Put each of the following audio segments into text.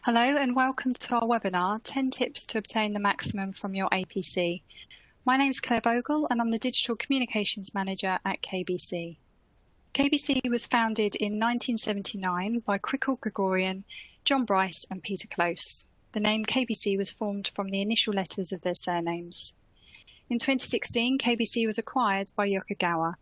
Hello and welcome to our webinar, 10 Tips to Obtain the Maximum from Your APC. My name is Claire Bogle and I'm the Digital Communications Manager at KBC. KBC was founded in 1979 by Crickle Gregorian, John Bryce and Peter Close. The name KBC was formed from the initial letters of their surnames. In 2016, KBC was acquired by Yokogawa.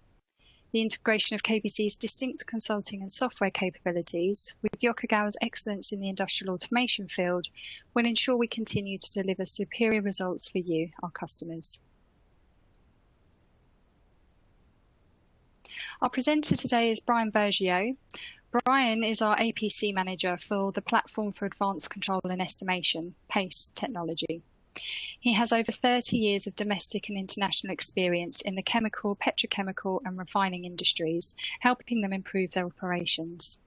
The integration of KBC's distinct consulting and software capabilities with Yokogawa's excellence in the industrial automation field will ensure we continue to deliver superior results for you, our customers. Our presenter today is Brian Bergio. Brian is our APC manager for the Platform for Advanced Control and Estimation, PACE technology. He has over 30 years of domestic and international experience in the chemical, petrochemical and refining industries, helping them improve their operations.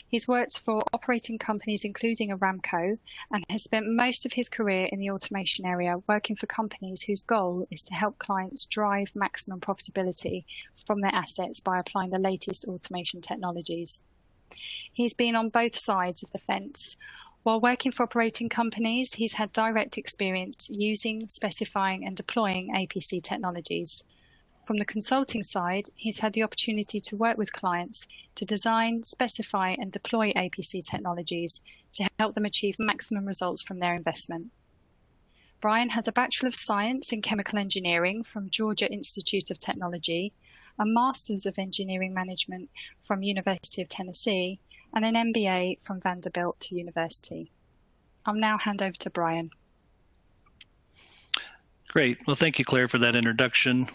He's worked for operating companies including Aramco and has spent most of his career in the automation area working for companies whose goal is to help clients drive maximum profitability from their assets by applying the latest automation technologies. He's been on both sides of the fence. While working for operating companies, he's had direct experience using, specifying and deploying APC technologies. From the consulting side, he's had the opportunity to work with clients to design, specify and deploy APC technologies to help them achieve maximum results from their investment. Brian has a Bachelor of Science in Chemical Engineering from Georgia Institute of Technology, a Master's of Engineering Management from University of Tennessee, and an MBA from Vanderbilt University. I'll now hand over to Brian. Great. Well, thank you, Claire, for that introduction.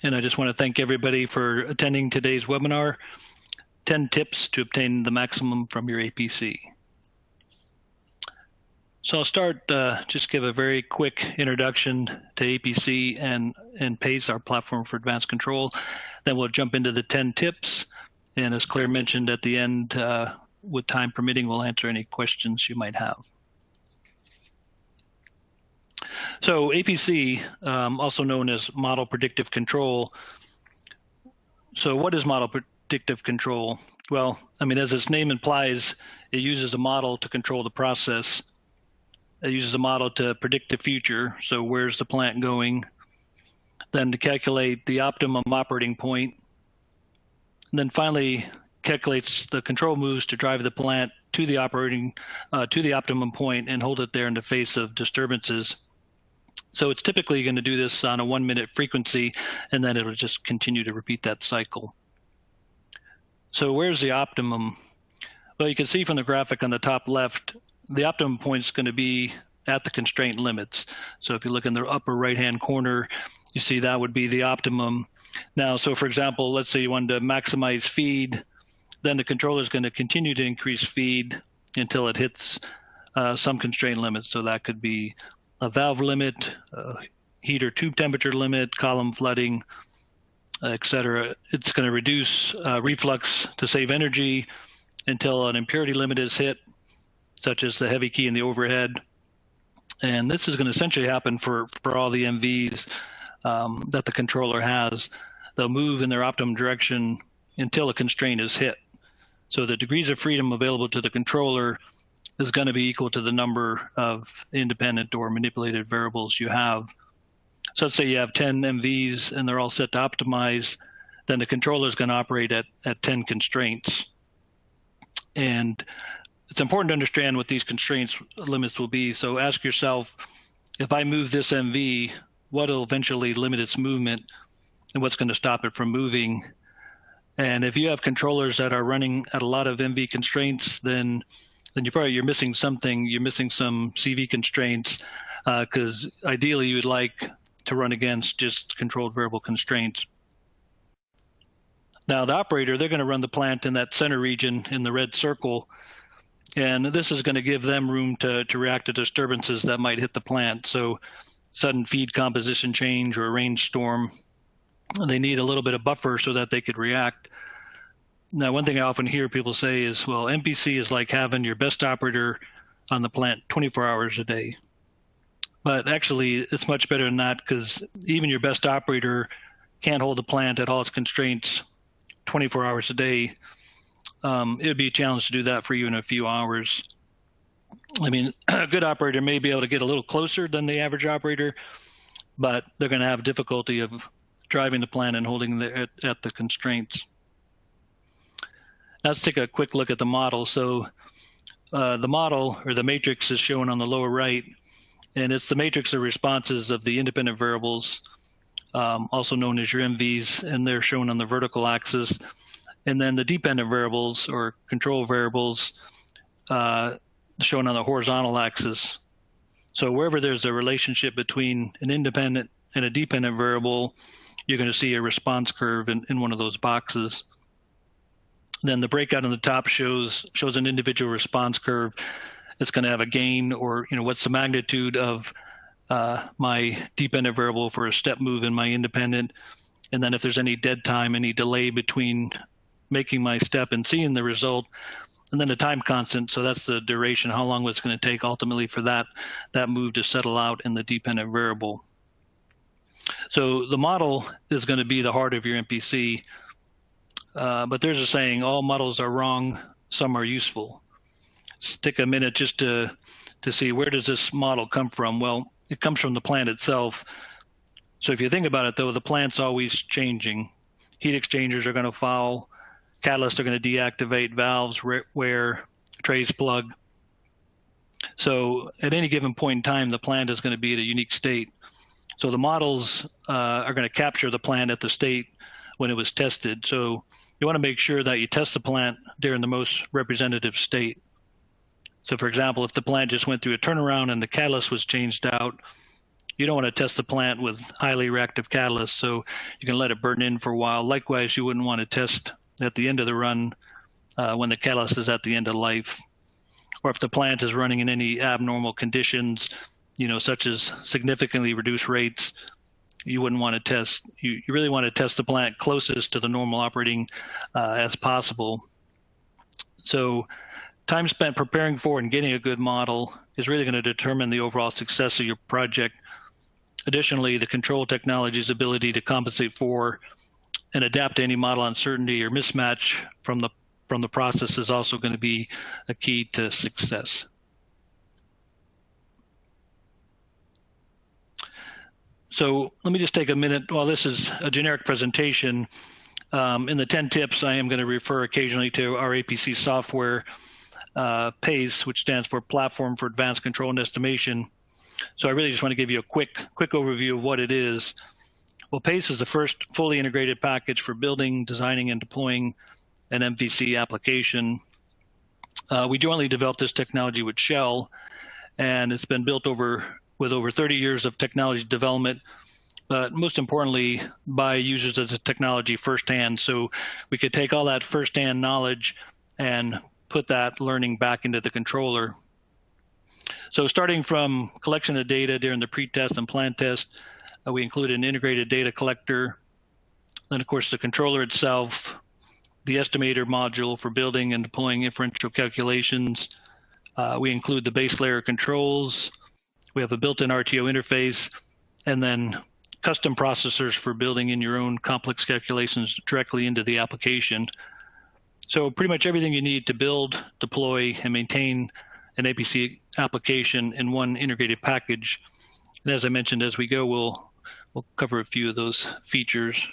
And I just want to thank everybody for attending today's webinar, 10 Tips to Obtain the Maximum from Your APC. So I'll start, just give a very quick introduction to APC and PACE, our Platform for Advanced Control. Then we'll jump into the 10 tips. And as Claire mentioned at the end, with time permitting, we'll answer any questions you might have. So APC, also known as Model Predictive Control. So what is Model Predictive Control? Well, I mean, as its name implies, it uses a model to control the process. It uses a model to predict the future. So where's the plant going? Then to calculate the optimum operating point. And then finally, calculates the control moves to drive the plant to the optimum point and hold it there in the face of disturbances. So it's typically going to do this on a 1-minute frequency, and then it'll just continue to repeat that cycle. So where's the optimum? Well, you can see from the graphic on the top left, the optimum point is going to be at the constraint limits. So if you look in the upper right-hand corner, you see that would be the optimum. Now, so for example, let's say you wanted to maximize feed, then the controller is going to continue to increase feed until it hits some constraint limits. So that could be a valve limit, heat or tube temperature limit, column flooding, etc. It's going to reduce reflux to save energy until an impurity limit is hit, such as the heavy key in the overhead. And this is going to essentially happen for all the MVs that the controller has. They'll move in their optimum direction until a constraint is hit. So the degrees of freedom available to the controller is going to be equal to the number of independent or manipulated variables you have. So let's say you have 10 MVs and they're all set to optimize, then the controller is going to operate at 10 constraints. And it's important to understand what these constraints limits will be. So ask yourself, if I move this MV, what will eventually limit its movement and what's going to stop it from moving? And if you have controllers that are running at a lot of MV constraints, then you're missing something. You're missing some CV constraints, because ideally you would like to run against just controlled variable constraints. Now the operator, they're going to run the plant in that center region in the red circle, and this is going to give them room to react to disturbances that might hit the plant. So sudden feed composition change or a rainstorm, they need a little bit of buffer so that they could react. Now, one thing I often hear people say is, well, MPC is like having your best operator on the plant 24 hours a day. But actually, it's much better than that, because even your best operator can't hold the plant at all its constraints 24 hours a day. It would be a challenge to do that for you in a few hours. I mean, a good operator may be able to get a little closer than the average operator, but they're going to have difficulty of driving the plant and holding at the constraints. Now let's take a quick look at the model. So the model, or the matrix, is shown on the lower right, and it's the matrix of responses of the independent variables, also known as your MVs, and they're shown on the vertical axis. And then the dependent variables, or control variables, shown on the horizontal axis. So wherever there's a relationship between an independent and a dependent variable, you're going to see a response curve in one of those boxes. Then the breakout on the top shows an individual response curve. It's going to have a gain, or what's the magnitude of my dependent variable for a step move in my independent, and then if there's any dead time, any delay between making my step and seeing the result, and then the time constant. So that's the duration, how long it's going to take ultimately for that move to settle out in the dependent variable. So the model is going to be the heart of your MPC, but there's a saying, all models are wrong, some are useful. Let's take a minute just to see, where does this model come from? Well, it comes from the plant itself. So if you think about it, though, the plant's always changing. Heat exchangers are going to foul, catalysts are going to deactivate, valves wear, trays plug. So at any given point in time, the plant is going to be at a unique state. So the models are going to capture the plant at the state when it was tested. So you want to make sure that you test the plant during the most representative state. So for example, if the plant just went through a turnaround and the catalyst was changed out, you don't want to test the plant with highly reactive catalysts, so you can let it burn in for a while. Likewise, you wouldn't want to test at the end of the run when the catalyst is at the end of life. Or if the plant is running in any abnormal conditions, such as significantly reduced rates, you wouldn't want to test. You really want to test the plant closest to the normal operating as possible. So time spent preparing for and getting a good model is really going to determine the overall success of your project. Additionally, the control technology's ability to compensate for and adapt to any model uncertainty or mismatch from the process is also going to be a key to success. So let me just take a minute. While this is a generic presentation, in the 10 tips, I am going to refer occasionally to our APC software, PACE, which stands for Platform for Advanced Control and Estimation. So I really just want to give you a quick overview of what it is. Well, PACE is the first fully integrated package for building, designing, and deploying an MVC application. We jointly developed this technology with Shell, and it's been built with over 30 years of technology development, but most importantly, by users of the technology firsthand. So we could take all that firsthand knowledge and put that learning back into the controller. So starting from collection of data during the pre-test and plant test, we include an integrated data collector, then of course the controller itself, the estimator module for building and deploying inferential calculations. We include the base layer controls. We have a built-in RTO interface, and then custom processors for building in your own complex calculations directly into the application. So pretty much everything you need to build, deploy, and maintain an APC application in one integrated package. And as I mentioned, as we go, we'll cover a few of those features.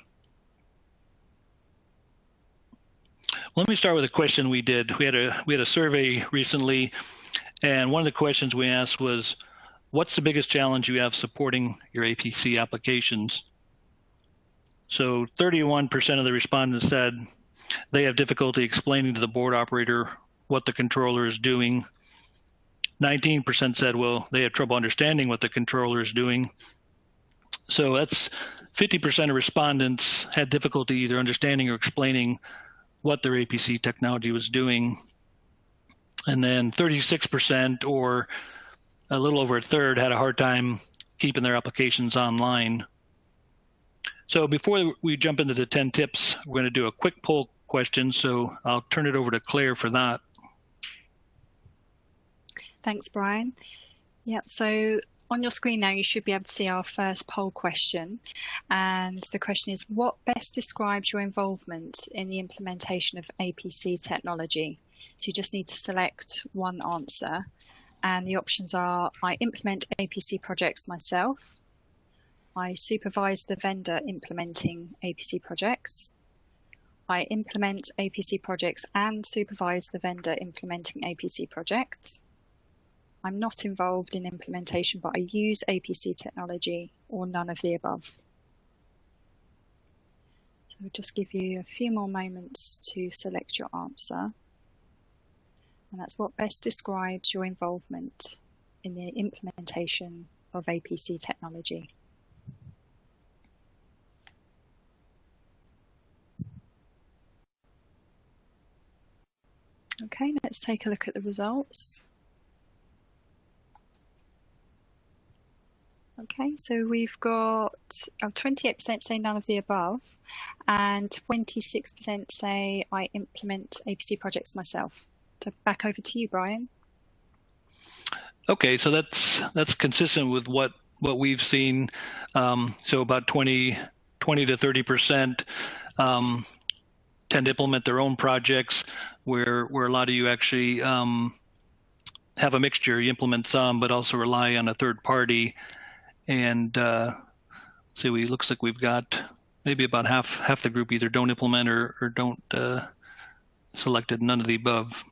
Let me start with a question we did. We had a survey recently, and one of the questions we asked was, what's the biggest challenge you have supporting your APC applications? So 31% of the respondents said they have difficulty explaining to the board operator what the controller is doing. 19% said, well, they have trouble understanding what the controller is doing. So that's 50% of respondents had difficulty either understanding or explaining what their APC technology was doing. And then 36%, or a little over a third, had a hard time keeping their applications online. So before we jump into the 10 tips, we're going to do a quick poll question. So I'll turn it over to Claire for that. Thanks, Brian. Yep, so on your screen now, you should be able to see our first poll question. And the question is, what best describes your involvement in the implementation of APC technology? So you just need to select one answer. And the options are: I implement APC projects myself, I supervise the vendor implementing APC projects, I implement APC projects and supervise the vendor implementing APC projects, I'm not involved in implementation but I use APC technology, or none of the above. So we'll just give you a few more moments to select your answer. And that's what best describes your involvement in the implementation of APC technology. Okay, let's take a look at the results. Okay, so we've got 28% say none of the above, and 26% say I implement APC projects myself. So back over to you, Brian. Okay, so that's consistent with what we've seen. So about 20 to 30% tend to implement their own projects, where a lot of you actually have a mixture. You implement some, but also rely on a third party. And looks like we've got maybe about half the group either don't implement or don't selected none of the above.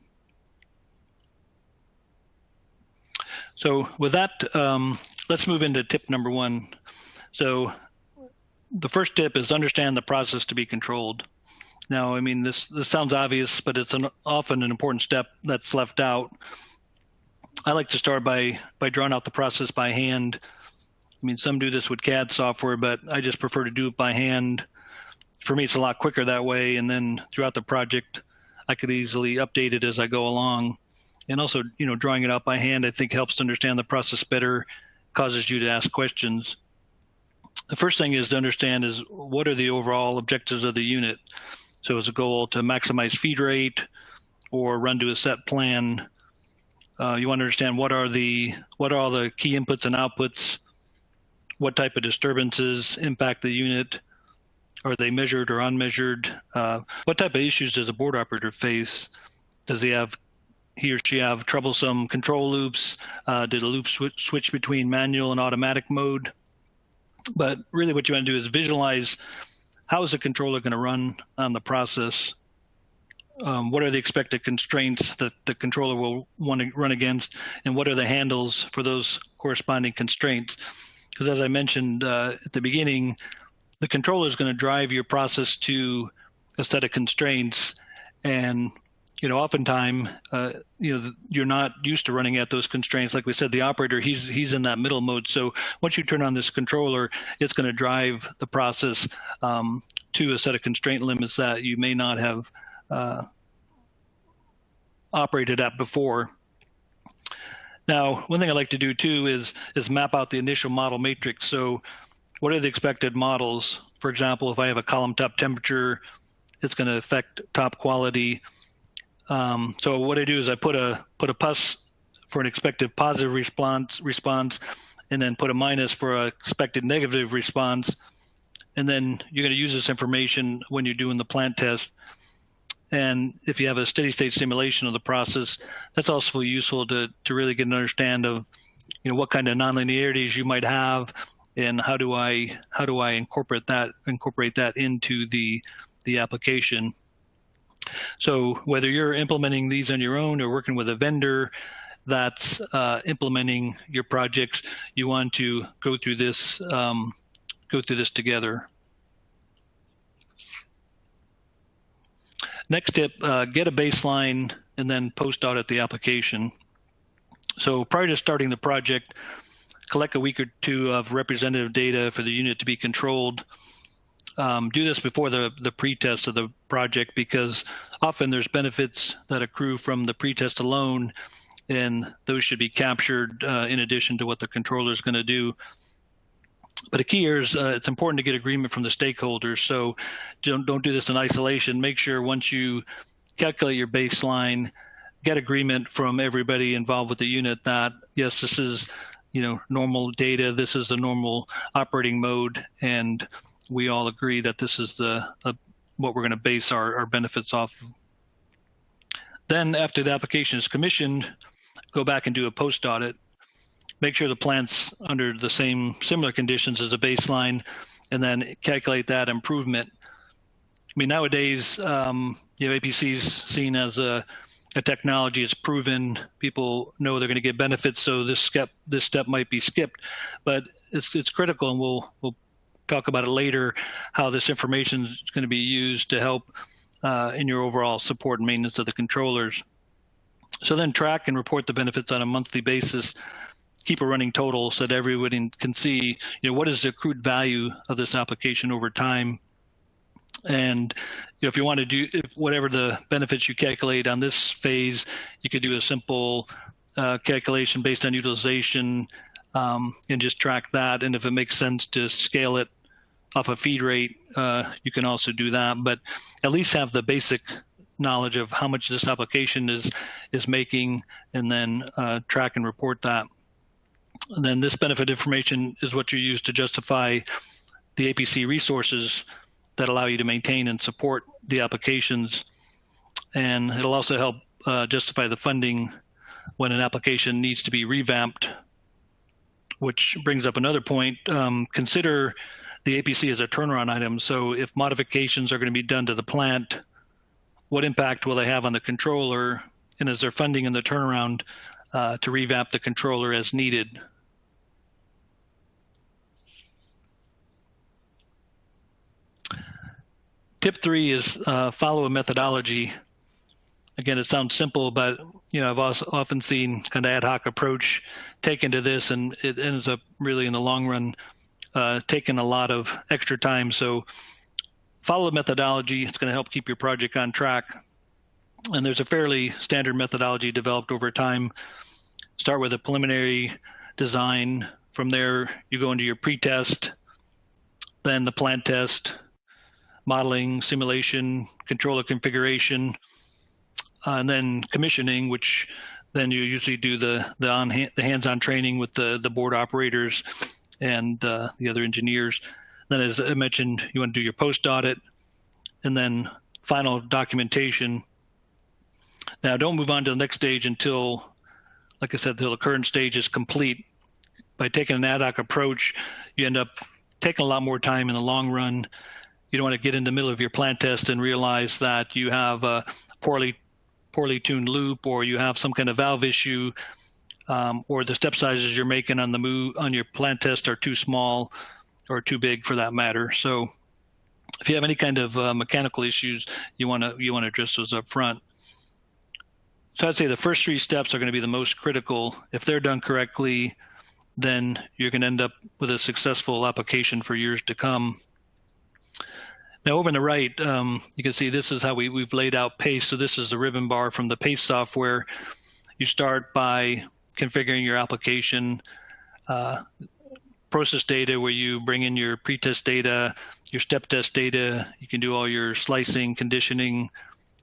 So with that, let's move into tip number 1. So the first tip is understand the process to be controlled. Now, I mean, this sounds obvious, but it's often an important step that's left out. I like to start by drawing out the process by hand. I mean, some do this with CAD software, but I just prefer to do it by hand. For me, it's a lot quicker that way. And then throughout the project, I could easily update it as I go along. And also, drawing it out by hand, I think helps to understand the process better, causes you to ask questions. The first thing is to understand is what are the overall objectives of the unit. So is a goal to maximize feed rate or run to a set plan? You want to understand what are all the key inputs and outputs, what type of disturbances impact the unit, are they measured or unmeasured? What type of issues does a board operator face? Does he or she have troublesome control loops? Did a loop switch between manual and automatic mode? But really what you want to do is visualize how is the controller going to run on the process? What are the expected constraints that the controller will want to run against? And what are the handles for those corresponding constraints? Because as I mentioned at the beginning, the controller is going to drive your process to a set of constraints. And oftentimes, you're not used to running at those constraints. Like we said, the operator, he's in that middle mode. So once you turn on this controller, it's going to drive the process to a set of constraint limits that you may not have operated at before. Now, one thing I like to do too is map out the initial model matrix. So what are the expected models? For example, if I have a column top temperature, it's going to affect top quality. So what I do is I put a plus for an expected positive response, and then put a minus for an expected negative response. And then you're going to use this information when you're doing the plant test. And if you have a steady state simulation of the process, that's also useful to really get an understand of, what kind of nonlinearities you might have, and how do I incorporate that into the application. So whether you're implementing these on your own or working with a vendor that's implementing your projects, you want to go through this together. Next tip, get a baseline and then post-audit the application. So prior to starting the project, collect a week or two of representative data for the unit to be controlled. Do this before the pre-test of the project, because often there's benefits that accrue from the pre-test alone, and those should be captured in addition to what the controller is going to do. But the key here is it's important to get agreement from the stakeholders. So don't do this in isolation. Make sure once you calculate your baseline, get agreement from everybody involved with the unit that, yes, this is normal data, this is the normal operating mode, and we all agree that this is what we're going to base our benefits off of. Then after the application is commissioned, go back and do a post audit, make sure the plant's under the similar conditions as a baseline, and then calculate that improvement. I mean, nowadays, APC is seen as a technology. It's proven. People know they're going to get benefits, so this step might be skipped, but it's critical, and we'll talk about it later, how this information is going to be used to help in your overall support and maintenance of the controllers. So then track and report the benefits on a monthly basis. Keep a running total so that everybody can see, what is the accrued value of this application over time. And if you want to do whatever the benefits you calculate on this phase, you could do a simple calculation based on utilization and just track that. And if it makes sense to scale it off a feed rate, you can also do that. But at least have the basic knowledge of how much this application is making, and then track and report that. And then this benefit information is what you use to justify the APC resources that allow you to maintain and support the applications. And it'll also help justify the funding when an application needs to be revamped, which brings up another point. Consider the APC as a turnaround item. So if modifications are going to be done to the plant, what impact will they have on the controller? And is there funding in the turnaround to revamp the controller as needed? Tip 3 is follow a methodology. Again, it sounds simple, but I've also often seen kind of ad hoc approach taken to this, and it ends up really in the long run taking a lot of extra time. So follow the methodology. It's going to help keep your project on track. And there's a fairly standard methodology developed over time. Start with a preliminary design. From there, you go into your pre-test, then the plant test, modeling, simulation, controller configuration, and then commissioning, which then you usually do the hands-on training with the board operators and the other engineers. Then, as I mentioned, you want to do your post-audit, and then final documentation. Now, don't move on to the next stage until, like I said, until the current stage is complete. By taking an ad hoc approach, you end up taking a lot more time in the long run. You don't want to get in the middle of your plant test and realize that you have a poorly tuned loop, or you have some kind of valve issue, or the step sizes you're making on your plant test are too small or too big for that matter. So if you have any kind of mechanical issues, you want to address those up front. So I'd say the first 3 steps are going to be the most critical. If they're done correctly, then you're going to end up with a successful application for years to come. Now, over on the right, you can see this is how we've laid out PACE. So this is the ribbon bar from the PACE software. You start by configuring your application, process data, where you bring in your pre-test data, your step test data. You can do all your slicing, conditioning,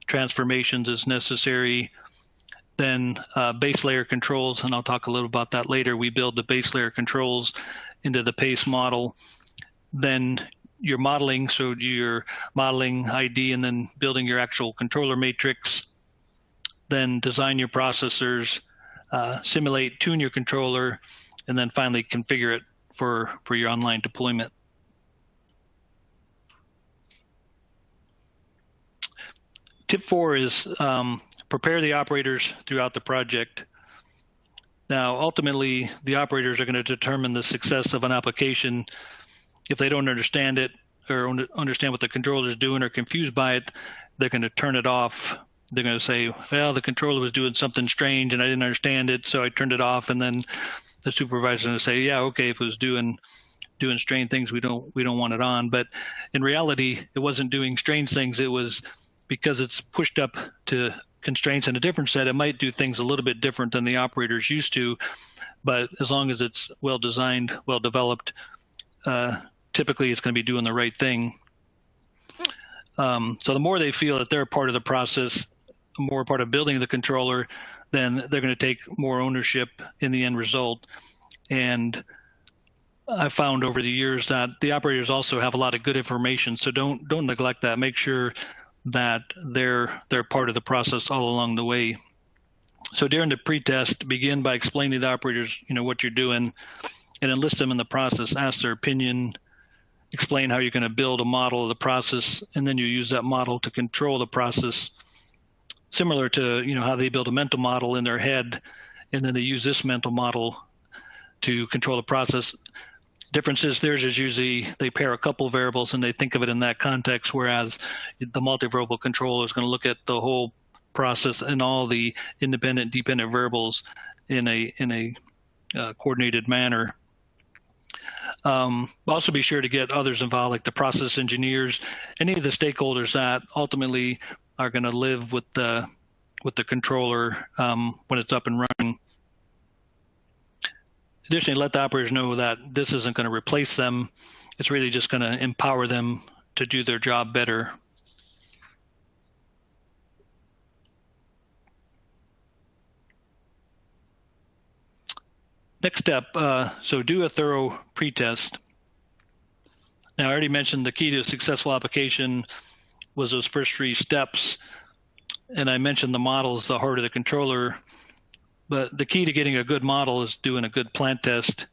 transformations as necessary. Then base layer controls, and I'll talk a little about that later. We build the base layer controls into the PACE model. Then your modeling, so your modeling ID, and then building your actual controller matrix. Then design your processors, simulate, tune your controller, and then finally configure it for your online deployment. Tip 4 is prepare the operators throughout the project. Now, ultimately, the operators are going to determine the success of an application. If they don't understand it or understand what the controller is doing or confused by it, they're going to turn it off. They're going to say, well, the controller was doing something strange and I didn't understand it, so I turned it off. And then the supervisor is going to say, yeah, okay, if it was doing strange things, we don't want it on. But in reality, it wasn't doing strange things. It was because it's pushed up to constraints in a different set. It might do things a little bit different than the operator's used to, but as long as it's well designed, well developed, typically it's going to be doing the right thing. So the more they feel that they're a part of the process, more part of building the controller, then they're going to take more ownership in the end result. And I found over the years that the operators also have a lot of good information, so don't neglect that. Make sure that they're part of the process all along the way. So during the pretest, begin by explaining to the operators, what you're doing, and enlist them in the process, ask their opinion, explain how you're going to build a model of the process, and then you use that model to control the process, similar to how they build a mental model in their head, and then they use this mental model to control the process. Difference is theirs is usually they pair a couple variables and they think of it in that context, whereas the multivariable controller is going to look at the whole process and all the independent, dependent variables in a coordinated manner. Also be sure to get others involved, like the process engineers, any of the stakeholders that ultimately are going to live with the controller when it's up and running. Additionally, let the operators know that this isn't going to replace them. It's really just going to empower them to do their job better. Next step, so do a thorough pretest. Now, I already mentioned the key to a successful application was those first 3 steps. And I mentioned the model is the heart of the controller. But the key to getting a good model is doing a good plant test.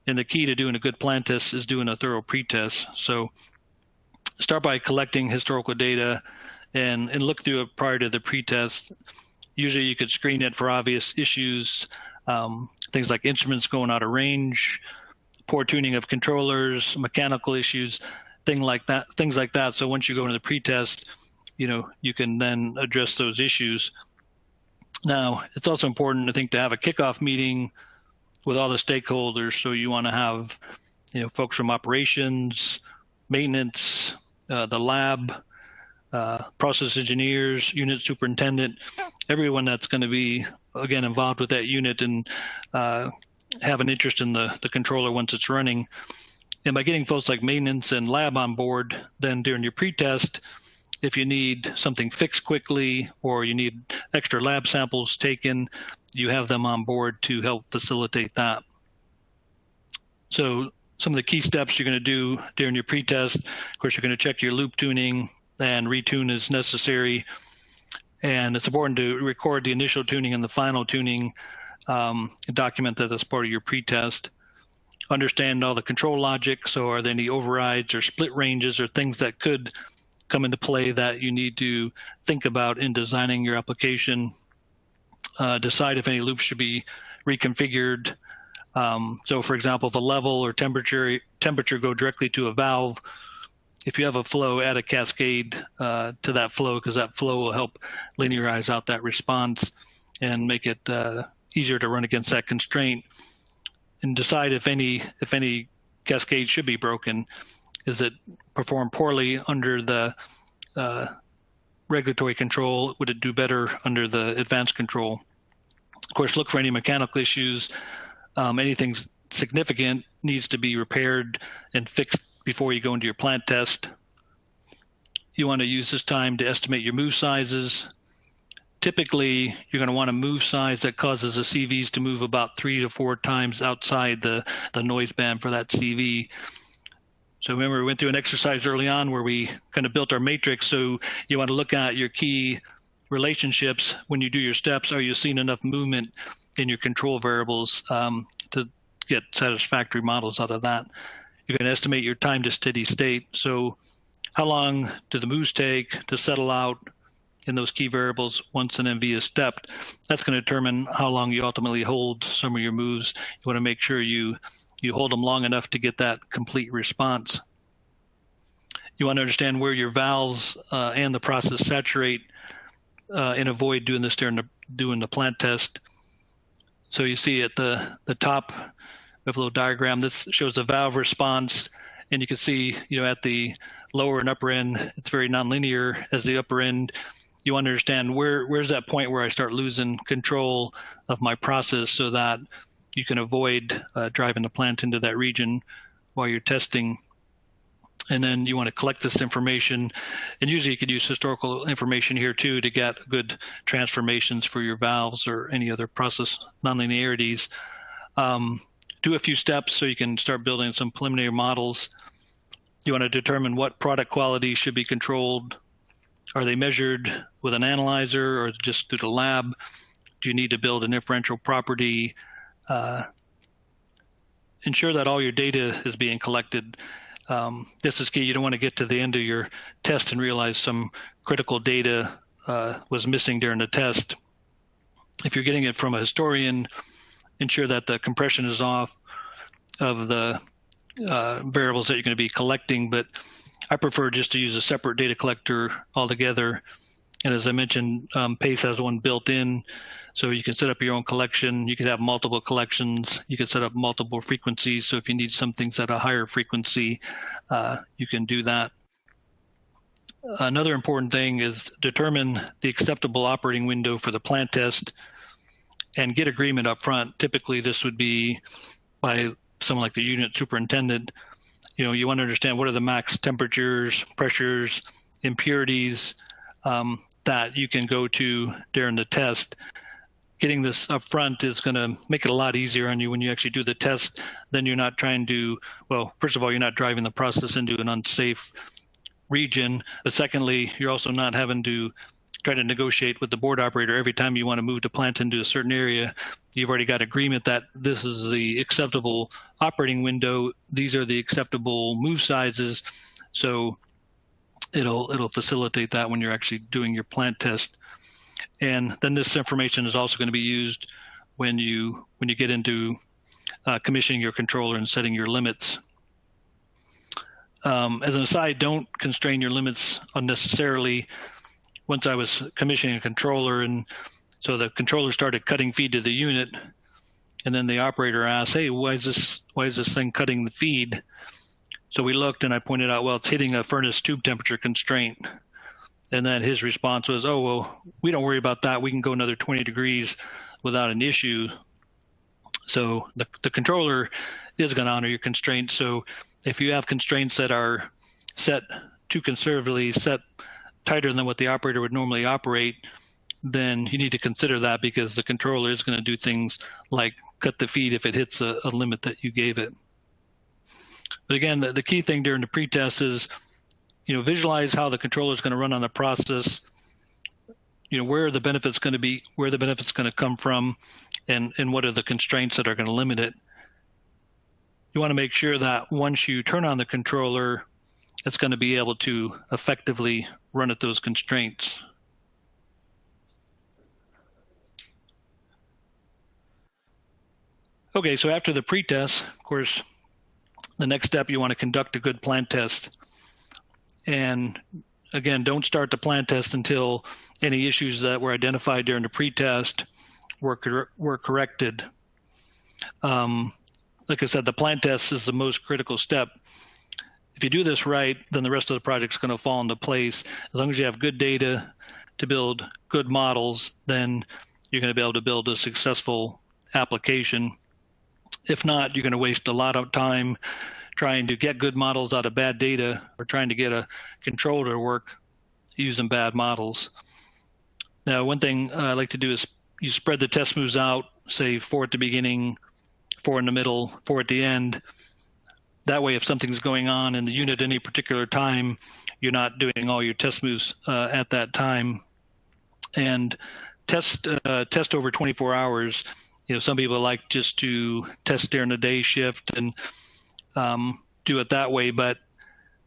And the key to doing a good plant test is doing a thorough pretest. So start by collecting historical data and look through it prior to the pretest. Usually you could screen it for obvious issues, things like instruments going out of range, poor tuning of controllers, mechanical issues, things like that. So once you go into the pretest, you can then address those issues. Now, it's also important, I think, to have a kickoff meeting with all the stakeholders. So you want to have, folks from operations, maintenance, the lab, process engineers, unit superintendent, everyone that's going to be, again, involved with that unit and have an interest in the controller once it's running. And by getting folks like maintenance and lab on board, then during your pretest, if you need something fixed quickly or you need extra lab samples taken, you have them on board to help facilitate that. So some of the key steps you're going to do during your pretest, of course, you're going to check your loop tuning and retune as necessary. And it's important to record the initial tuning and the final tuning, document that as part of your pretest. Understand all the control logic. So are there any overrides or split ranges or things that could come into play that you need to think about in designing your application? Decide if any loops should be reconfigured. So for example, if a level or temperature go directly to a valve, if you have a flow, add a cascade to that flow, because that flow will help linearize out that response and make it easier to run against that constraint. And decide if any cascade should be broken. Is it performed poorly under the regulatory control? Would it do better under the advanced control? Of course, look for any mechanical issues. Anything significant needs to be repaired and fixed before you go into your plant test. You want to use this time to estimate your move sizes. Typically, you're going to want a move size that causes the CVs to move about 3 to 4 times outside the noise band for that CV. So remember, we went through an exercise early on where we kind of built our matrix. So you want to look at your key relationships when you do your steps. Are you seeing enough movement in your control variables to get satisfactory models out of that? You're going to estimate your time to steady state. So how long do the moves take to settle out in those key variables once an MV is stepped? That's going to determine how long you ultimately hold some of your moves. You want to make sure you hold them long enough to get that complete response. You want to understand where your valves and the process saturate and avoid doing this during the plant test. So you see at the top, we have a little diagram. This shows the valve response, and you can see, at the lower and upper end, it's very nonlinear. As the upper end, you want to understand where's that point where I start losing control of my process, so that you can avoid driving the plant into that region while you're testing. And then you want to collect this information, and usually you could use historical information here too to get good transformations for your valves or any other process nonlinearities. Do a few steps so you can start building some preliminary models. You want to determine what product quality should be controlled. Are they measured with an analyzer or just through the lab? Do you need to build an inferential property? Ensure that all your data is being collected. This is key. You don't want to get to the end of your test and realize some critical data was missing during the test. If you're getting it from a historian, ensure that the compression is off of the variables that you're going to be collecting, but I prefer just to use a separate data collector altogether. And as I mentioned, PACE has one built in, so you can set up your own collection. You can have multiple collections. You can set up multiple frequencies. So if you need some things at a higher frequency, you can do that. Another important thing is determine the acceptable operating window for the plant test and get agreement up front. Typically, this would be by someone like the unit superintendent. You want to understand what are the max temperatures, pressures, impurities that you can go to during the test. Getting this up front is going to make it a lot easier on you when you actually do the test. Then you're not trying to, well, first of all, you're not driving the process into an unsafe region. But secondly, you're also not having to try to negotiate with the board operator every time you want to move the plant into a certain area. You've already got agreement that this is the acceptable operating window. These are the acceptable move sizes. So it'll facilitate that when you're actually doing your plant test. And then this information is also going to be used when you get into commissioning your controller and setting your limits. As an aside, don't constrain your limits unnecessarily. Once I was commissioning a controller, and so the controller started cutting feed to the unit, and then the operator asked, "Hey, why is this thing cutting the feed?" So we looked, and I pointed out, well, it's hitting a furnace tube temperature constraint. And then his response was, "Oh, well, we don't worry about that. We can go another 20 degrees without an issue." So the controller is going to honor your constraints. So if you have constraints that are set too conservatively, set tighter than what the operator would normally operate, then you need to consider that, because the controller is going to do things like cut the feed if it hits a limit that you gave it. But again, the key thing during the pretest is, visualize how the controller is going to run on the process. Where are the benefits going to be, where the benefits going to come from, and what are the constraints that are going to limit it. You want to make sure that once you turn on the controller, it's going to be able to effectively run at those constraints. Okay, so after the pretest, of course, the next step, you want to conduct a good plant test. And again, don't start the plant test until any issues that were identified during the pretest were corrected. Like I said, the plant test is the most critical step. If you do this right, then the rest of the project's going to fall into place. As long as you have good data to build good models, then you're going to be able to build a successful application. If not, you're going to waste a lot of time trying to get good models out of bad data, or trying to get a controller to work using bad models. Now, one thing I like to do is you spread the test moves out, say 4 at the beginning, 4 in the middle, 4 at the end. That way, if something's going on in the unit at any particular time, you're not doing all your test moves at that time. And test over 24 hours. Some people like just to test during the day shift and do it that way, but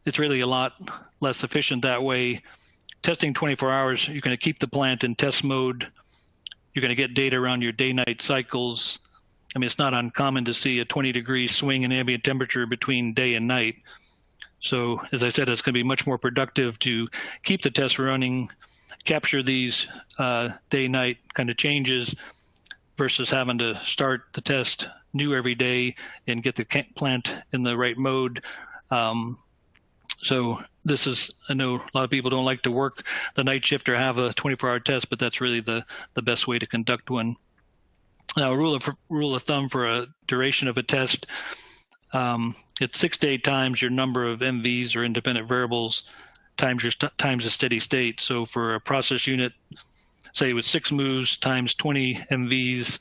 it's really a lot less efficient that way. Testing 24 hours, you're going to keep the plant in test mode. You're going to get data around your day-night cycles. I mean, it's not uncommon to see a 20-degree swing in ambient temperature between day and night. So, as I said, it's going to be much more productive to keep the test running, capture these day-night kind of changes, versus having to start the test new every day and get the plant in the right mode. So this is, I know a lot of people don't like to work the night shift or have a 24-hour test, but that's really the best way to conduct one. Now, a rule of thumb for a duration of a test, it's 6 to 8 times your number of MVs, or independent variables, times the steady state. So for a process unit, say with 6 moves times 20 MVs,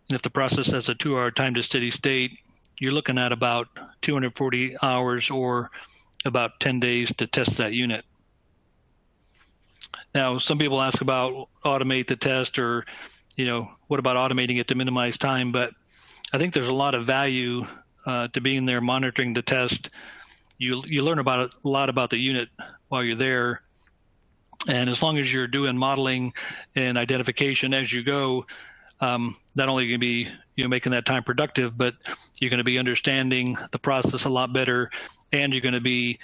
and if the process has a 2-hour time to steady state, you're looking at about 240 hours or about 10 days to test that unit. Now, some people ask about automate the test, or what about automating it to minimize time? But I think there's a lot of value to being there monitoring the test. You learn a lot about the unit while you're there. And as long as you're doing modeling and identification as you go, not only going to be making that time productive, but you're going to be understanding the process a lot better, and you're going to be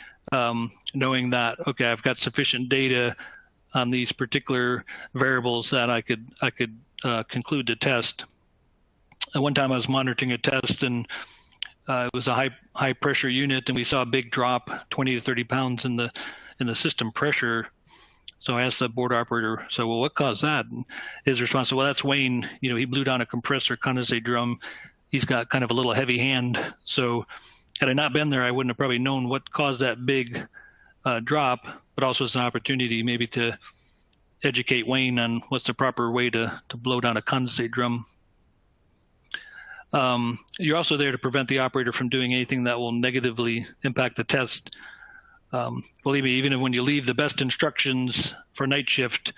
knowing that, okay, I've got sufficient data on these particular variables that I could conclude the test. At one time I was monitoring a test, and it was a high pressure unit, and we saw a big drop, 20 to 30 pounds in the system pressure. So I asked the board operator, so, well, what caused that? And his response, well, that's Wayne. He blew down a compressor condensate drum. He's got kind of a little heavy hand. So had I not been there, I wouldn't have probably known what caused that big drop, but also it's an opportunity maybe to educate Wayne on what's the proper way to blow down a condensate drum. You're also there to prevent the operator from doing anything that will negatively impact the test. Believe me, even when you leave the best instructions for night shift,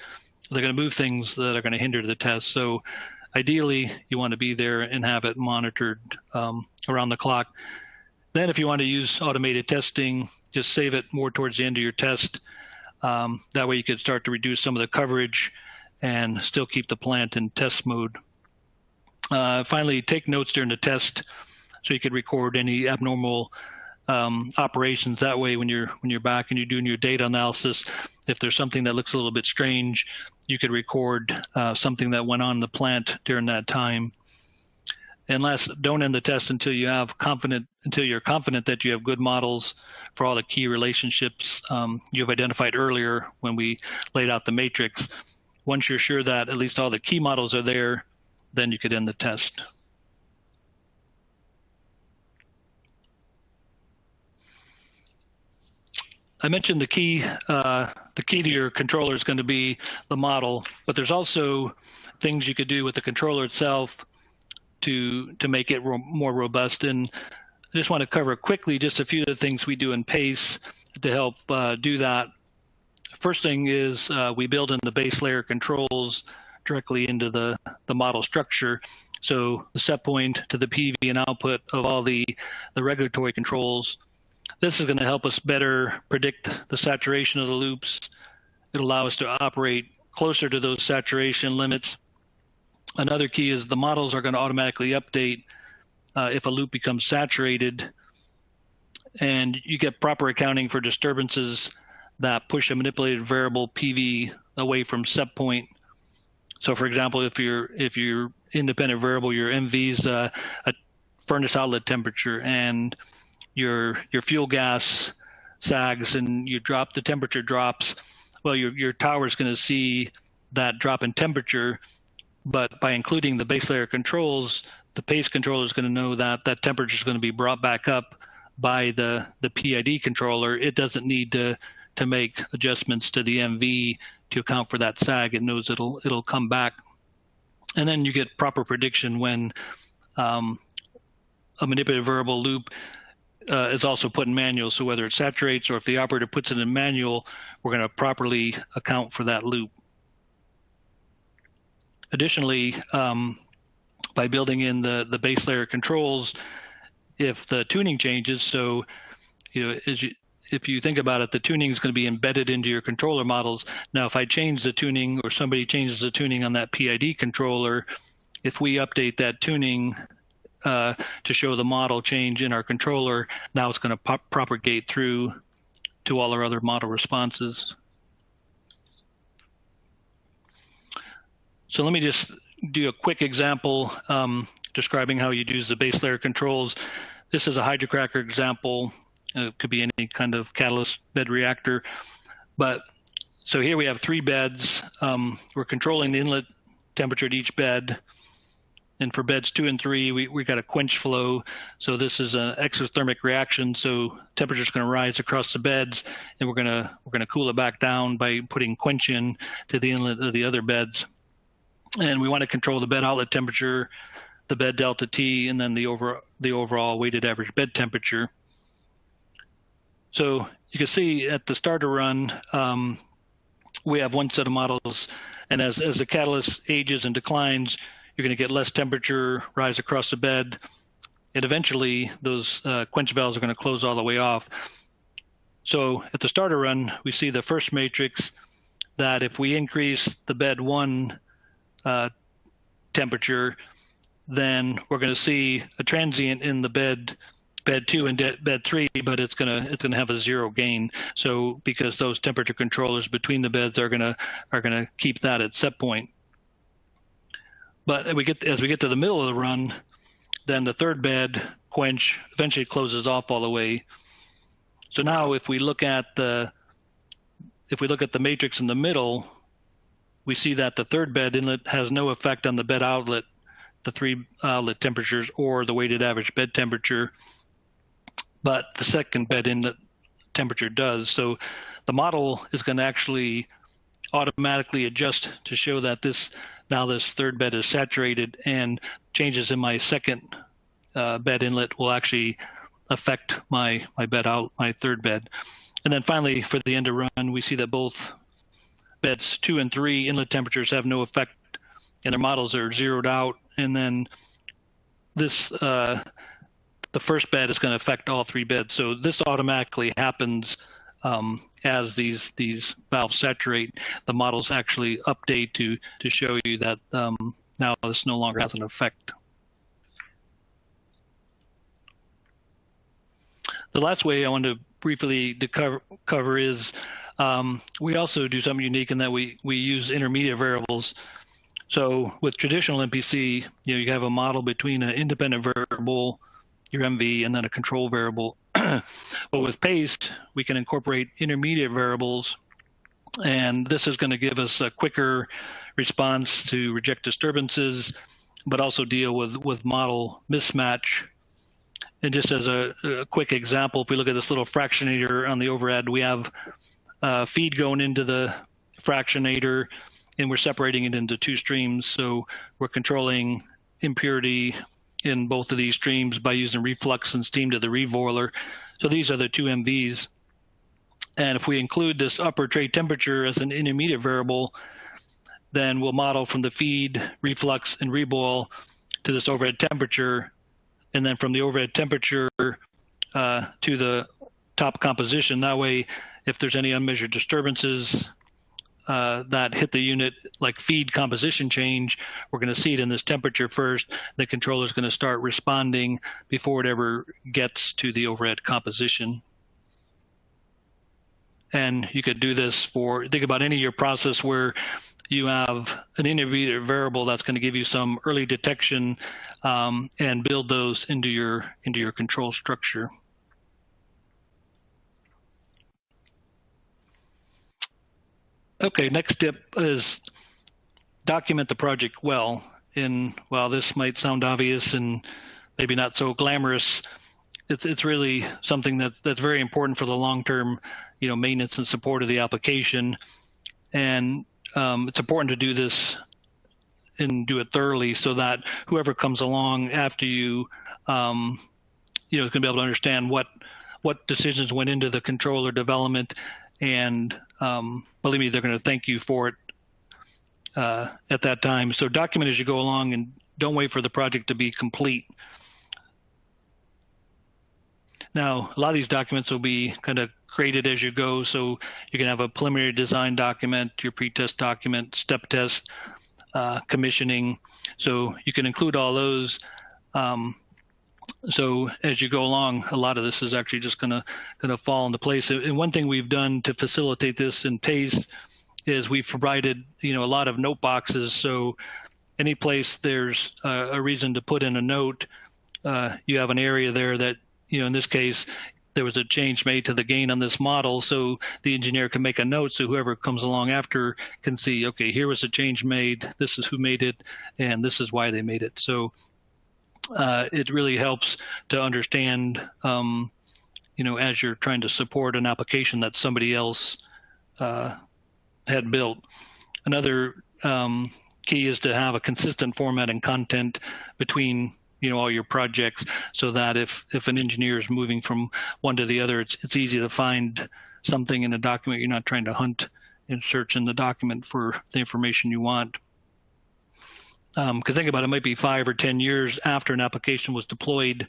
they're going to move things that are going to hinder the test. So ideally, you want to be there and have it monitored around the clock. Then if you want to use automated testing, just save it more towards the end of your test. That way you could start to reduce some of the coverage and still keep the plant in test mode. Finally, take notes during the test so you could record any abnormal operations. That way when you're back and you're doing your data analysis, if there's something that looks a little bit strange, you could record something that went on in the plant during that time. And last, don't end the test until you're confident that you have good models for all the key relationships you've identified earlier when we laid out the matrix. Once you're sure that at least all the key models are there, then you could end the test. I mentioned the key to your controller is going to be the model, but there's also things you could do with the controller itself to make it more robust. And I just want to cover quickly just a few of the things we do in PACE to help do that. First thing is we build in the base layer controls directly into the model structure. So the set point to the PV and output of all the regulatory controls. This is going to help us better predict the saturation of the loops. It'll allow us to operate closer to those saturation limits. Another key is the models are going to automatically update if a loop becomes saturated, and you get proper accounting for disturbances that push a manipulated variable PV away from set point. So for example, if your independent variable, your MV is a furnace outlet temperature, and your fuel gas sags and the temperature drops, well, your tower is going to see that drop in temperature, but by including the base layer controls, the PACE controller is going to know that that temperature is going to be brought back up by the PID controller. It doesn't need to make adjustments to the MV to account for that sag. It knows it'll come back. And then you get proper prediction when a manipulated variable loop is also put in manual. So whether it saturates or if the operator puts it in manual, we're going to properly account for that loop. Additionally, by building in the base layer controls, if the tuning changes, so if you think about it, the tuning is going to be embedded into your controller models. Now, if I change the tuning or somebody changes the tuning on that PID controller, if we update that tuning to show the model change in our controller, now it's going to propagate through to all our other model responses. So let me just do a quick example describing how you'd use the base layer controls. This is a hydrocracker example. It could be any kind of catalyst bed reactor. But so here we have 3 beds. We're controlling the inlet temperature at each bed. And for beds 2 and 3, we got a quench flow. So this is an exothermic reaction. So temperature is going to rise across the beds, and we're going to cool it back down by putting quench in to the inlet of the other beds. And we want to control the bed outlet temperature, the bed delta T, and then the overall weighted average bed temperature. So you can see at the starter run, we have one set of models And as the catalyst ages and declines, you're going to get less temperature rise across the bed, and eventually those quench valves are going to close all the way off. So at the starter run, we see the first matrix that if we increase the bed 1 temperature, then we're going to see a transient in the bed 2 and bed 3, but it's going to have a 0 gain. So because those temperature controllers between the beds are going to keep that at set point. But as we get to the middle of the run, then the third bed quench eventually closes off all the way. So now if we look at the matrix in the middle, we see that the third bed inlet has no effect on the bed outlet, the 3 outlet temperatures, or the weighted average bed temperature, but the second bed inlet temperature does. So the model is going to actually automatically adjust to show that this third bed is saturated, and changes in my second bed inlet will actually affect my third bed. And then finally, for the end of run, we see that both beds 2 and 3 inlet temperatures have no effect, and their models are zeroed out. And then this the first bed is going to affect all 3 beds. So this automatically happens as these valves saturate. The models actually update to show you that now this no longer has an effect. The last way I want to briefly cover is we also do something unique in that we use intermediate variables. So with traditional MPC, you have a model between an independent variable, your MV, and then a control variable. But with PACE, we can incorporate intermediate variables, and this is going to give us a quicker response to reject disturbances, but also deal with model mismatch. And just as a quick example, if we look at this little fractionator on the overhead, we have feed going into the fractionator, and we're separating it into 2 streams. So we're controlling impurity in both of these streams by using reflux and steam to the reboiler. So these are the 2 MVs. And if we include this upper tray temperature as an intermediate variable, then we'll model from the feed, reflux, and reboil to this overhead temperature. And then from the overhead temperature to the top composition. That way, if there's any unmeasured disturbances that hit the unit, like feed composition change, we're going to see it in this temperature first. The controller is going to start responding before it ever gets to the overhead composition. And you could do this think about any of your process where you have an intermediate variable that's going to give you some early detection, and build those into your control structure. Okay, next tip is document the project well. And while this might sound obvious and maybe not so glamorous, it's really something that's very important for the long-term, maintenance and support of the application. And it's important to do this and do it thoroughly so that whoever comes along after you, is going to be able to understand what decisions went into the controller development, and believe me, they're going to thank you for it at that time. So document as you go along, and don't wait for the project to be complete. Now, a lot of these documents will be kind of created as you go. So you can have a preliminary design document, your pretest document, step test, commissioning. So you can include all those. So as you go along, a lot of this is actually just going to fall into place. And one thing we've done to facilitate this in PACE is we've provided, a lot of note boxes. So any place there's a reason to put in a note, you have an area there that, in this case, there was a change made to the gain on this model, so the engineer can make a note so whoever comes along after can see, okay, here was a change made, this is who made it, and this is why they made it. So it really helps to understand, as you're trying to support an application that somebody else had built. Another key is to have a consistent format and content between all your projects, so that if an engineer is moving from one to the other, it's easy to find something in a document. You're not trying to hunt and search in the document for the information you want. Because think about it, it might be 5 or 10 years after an application was deployed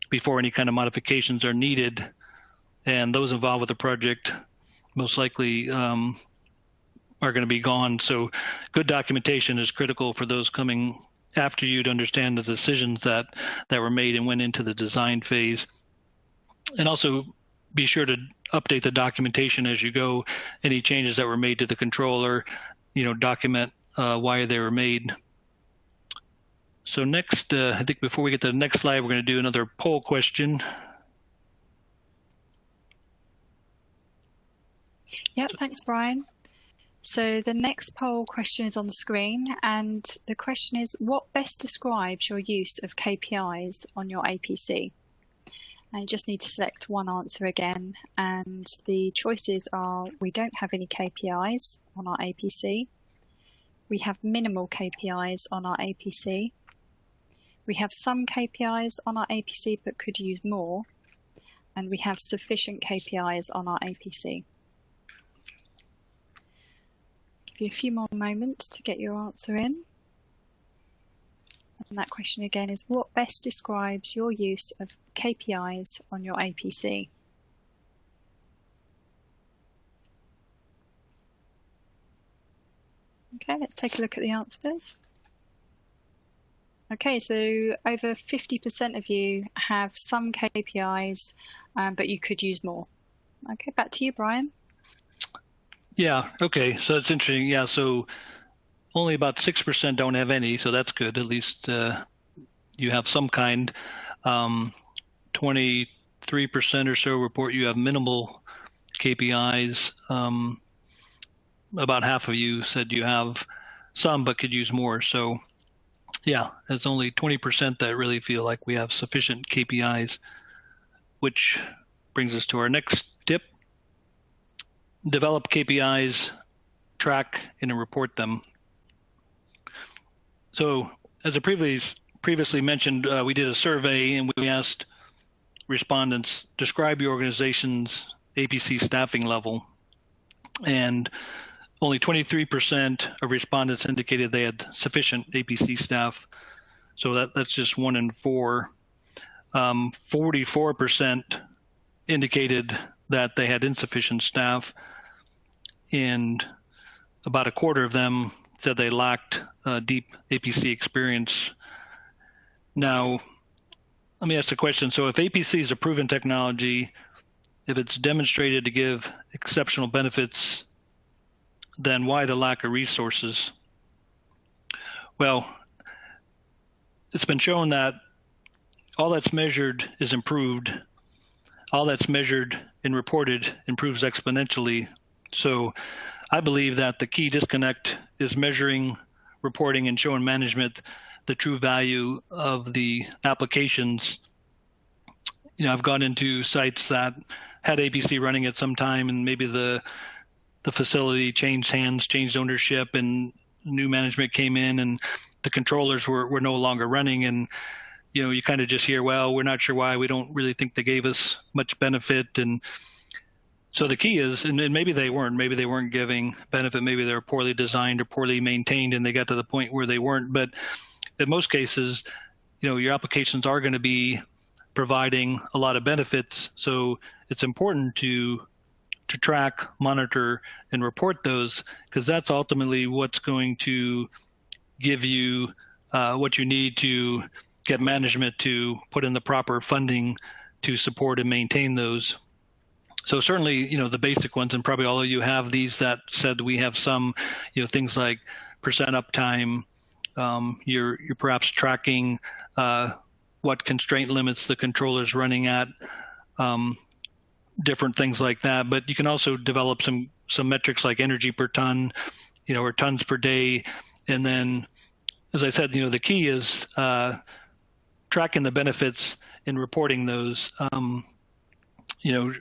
before any kind of modifications are needed, and those involved with the project most likely are going to be gone. So good documentation is critical for those coming after you to understand the decisions that were made and went into the design phase. And also be sure to update the documentation as you go. Any changes that were made to the controller, document why they were made. So next, I think before we get to the next slide, we're going to do another poll question. Yep, thanks, Brian. So the next poll question is on the screen, and the question is, what best describes your use of KPIs on your APC? And you just need to select one answer again, and the choices are: we don't have any KPIs on our APC, we have minimal KPIs on our APC, we have some KPIs on our APC but could use more, and we have sufficient KPIs on our APC. Give you a few more moments to get your answer in. And that question again is, what best describes your use of KPIs on your APC? Okay, let's take a look at the answers. Okay, so over 50% of you have some KPIs, but you could use more. Okay, back to you, Brian. Yeah, okay, so that's interesting. Yeah, so only about 6% don't have any, so that's good. At least you have some kind. 23% or so report you have minimal KPIs. About half of you said you have some but could use more. So yeah, it's only 20% that really feel like we have sufficient KPIs, which brings us to our next tip. Develop KPIs, track and report them. So as I previously mentioned, we did a survey and we asked respondents, describe your organization's APC staffing level. And only 23% of respondents indicated they had sufficient APC staff. So that's just 1 in 4. 44% indicated that they had insufficient staff, and about a quarter of them said they lacked deep APC experience. Now, let me ask the question. So if APC is a proven technology, if it's demonstrated to give exceptional benefits, then why the lack of resources? Well, it's been shown that all that's measured is improved. All that's measured and reported improves exponentially. So I believe that the key disconnect is measuring, reporting, and showing management the true value of the applications. I've gone into sites that had APC running at some time, and maybe the facility changed hands, changed ownership, and new management came in, and the controllers were no longer running. And you kind of just hear, well, we're not sure why. We don't really think they gave us much benefit. And so the key is, and maybe they weren't giving benefit. Maybe they were poorly designed or poorly maintained, and they got to the point where they weren't. But in most cases, your applications are going to be providing a lot of benefits. So it's important to track, monitor, and report those, because that's ultimately what's going to give you what you need to get management to put in the proper funding to support and maintain those. So certainly, the basic ones, and probably all of you have these that said we have some, things like percent uptime. You're perhaps tracking what constraint limits the controller's running at, different things like that. But you can also develop some metrics like energy per ton, or tons per day. And then, as I said, the key is tracking the benefits and reporting those.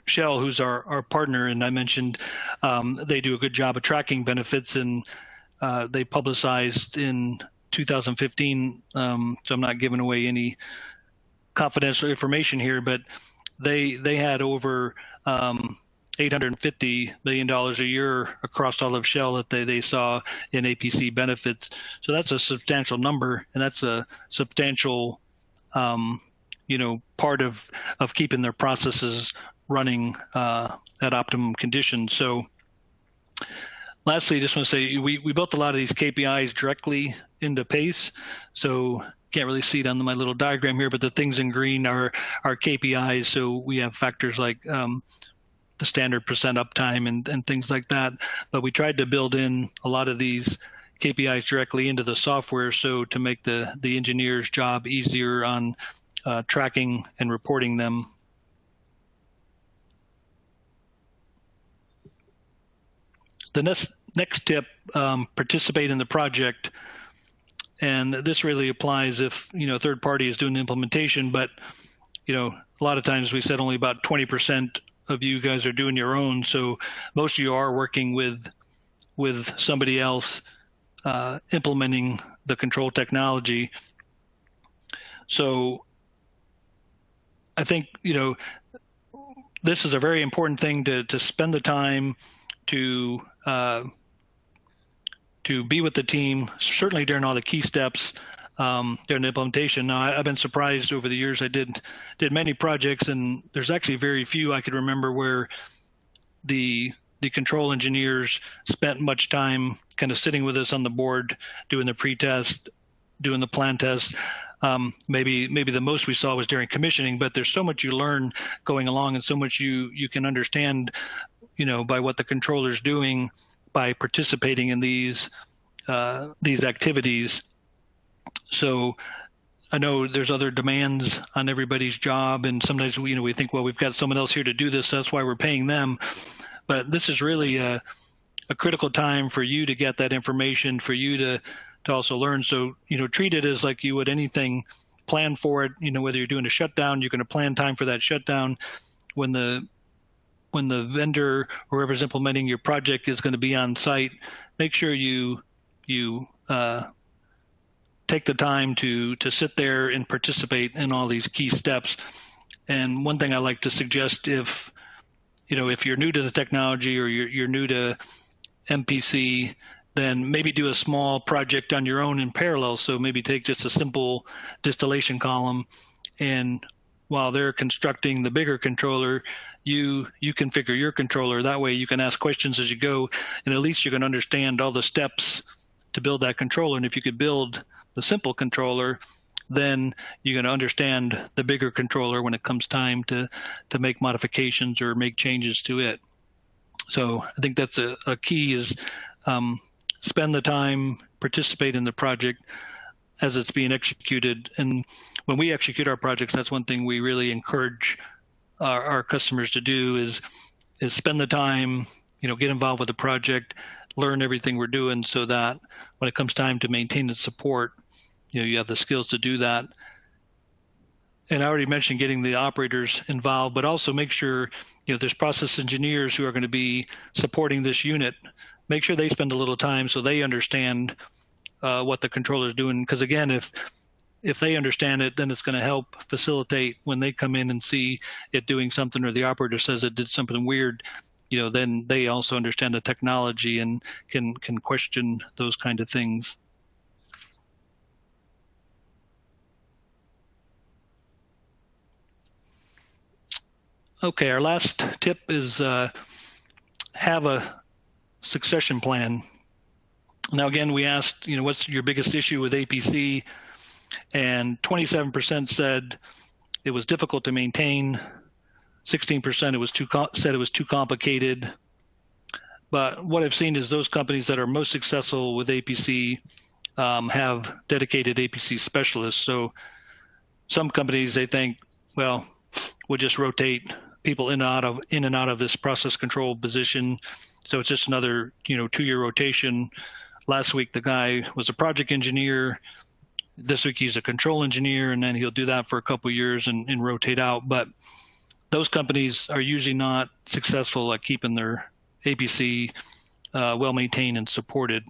Shell, who's our partner, and I mentioned they do a good job of tracking benefits, and they publicized in 2015, so I'm not giving away any confidential information here, but they had over $850 million a year across all of Shell that they saw in APC benefits. So that's a substantial number, and that's a substantial, part of keeping their processes running at optimum conditions. So lastly, I just want to say we built a lot of these KPIs directly into PACE. So can't really see it on my little diagram here, but the things in green are KPIs. So we have factors like the standard percent uptime and things like that. But we tried to build in a lot of these KPIs directly into the software, so to make the engineer's job easier on tracking and reporting them. The next tip, participate in the project. And this really applies if, a third party is doing the implementation, but, a lot of times we said only about 20% of you guys are doing your own. So most of you are working with somebody else implementing the control technology. So I think, this is a very important thing to spend the time to be with the team, certainly during all the key steps during the implementation. Now, I've been surprised over the years. I did many projects, and there's actually very few I could remember where the control engineers spent much time kind of sitting with us on the board, doing the pre-test, doing the plan test. Maybe the most we saw was during commissioning, but there's so much you learn going along, and so much you can understand, by what the controller's doing by participating in these activities. So I know there's other demands on everybody's job, and sometimes we think, well, we've got someone else here to do this, so that's why we're paying them. But this is really a critical time for you to get that information, for you to also learn. So treat it as like you would anything. Plan for it. Whether you're doing a shutdown, you're going to plan time for that shutdown. When the vendor, whoever's implementing your project, is going to be on site, make sure you take the time to sit there and participate in all these key steps. And one thing I like to suggest, if you're new to the technology or you're new to MPC, then maybe do a small project on your own in parallel. So maybe take just a simple distillation column, and while they're constructing the bigger controller, you configure your controller. That way you can ask questions as you go, and at least you can understand all the steps to build that controller. And if you could build the simple controller, then you're going to understand the bigger controller when it comes time to make modifications or make changes to it. So I think that's a key, is spend the time, participate in the project as it's being executed. And when we execute our projects, that's one thing we really encourage our customers to do, is spend the time, get involved with the project, learn everything we're doing, so that when it comes time to maintain and support, you have the skills to do that. And I already mentioned getting the operators involved, but also make sure, there's process engineers who are going to be supporting this unit. Make sure they spend a little time so they understand what the controller is doing. Because again, if they understand it, then it's going to help facilitate when they come in and see it doing something, or the operator says it did something weird, then they also understand the technology and can question those kind of things. Okay, our last tip is have a succession plan. Now, again, we asked, what's your biggest issue with APC? And 27% said it was difficult to maintain. 16% said it was too complicated. But what I've seen is those companies that are most successful with APC have dedicated APC specialists. So some companies, they think, well, we'll just rotate people in and out of this process control position. So it's just another, 2-year rotation. Last week, the guy was a project engineer. This week, he's a control engineer, and then he'll do that for a couple of years and rotate out. But those companies are usually not successful at keeping their APC well-maintained and supported.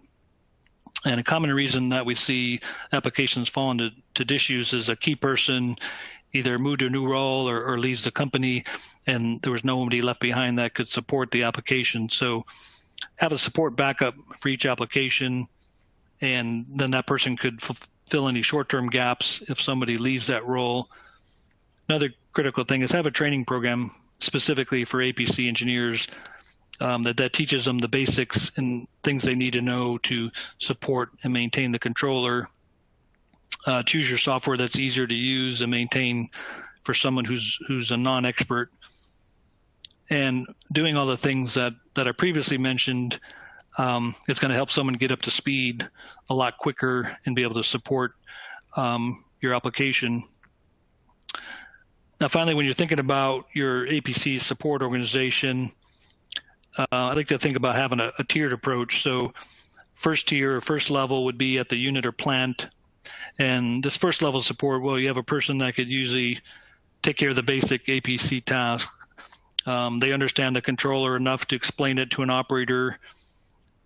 And a common reason that we see applications fall into disuse is a key person either moved to a new role or leaves the company, and there was nobody left behind that could support the application. So have a support backup for each application, and then that person could fill any short-term gaps if somebody leaves that role. Another critical thing is have a training program specifically for APC engineers that teaches them the basics and things they need to know to support and maintain the controller. Choose your software that's easier to use and maintain for someone who's a non-expert. And doing all the things that I previously mentioned, it's going to help someone get up to speed a lot quicker and be able to support your application. Now, finally, when you're thinking about your APC support organization, I like to think about having a tiered approach. So first tier, first level would be at the unit or plant. And this first level support, well, you have a person that could usually take care of the basic APC task. They understand the controller enough to explain it to an operator.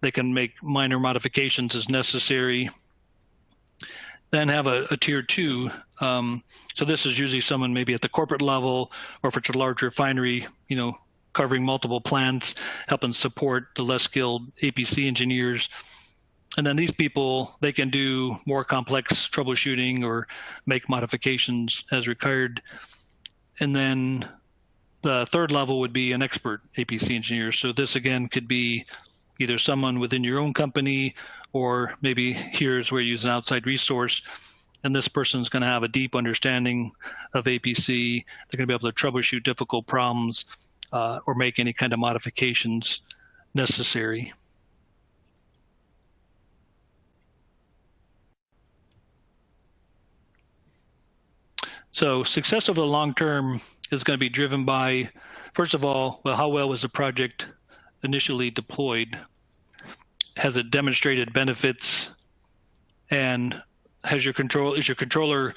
They can make minor modifications as necessary. Then have a tier two. So this is usually someone maybe at the corporate level, or if it's a large refinery, covering multiple plants, helping support the less skilled APC engineers. And then these people, they can do more complex troubleshooting or make modifications as required. And then the third level would be an expert APC engineer. So this again could be either someone within your own company, or maybe here's where you use an outside resource. And this person's going to have a deep understanding of APC. They're going to be able to troubleshoot difficult problems or make any kind of modifications necessary. So success over the long term is going to be driven by, first of all, well, how well was the project initially deployed? Has it demonstrated benefits? And is your controller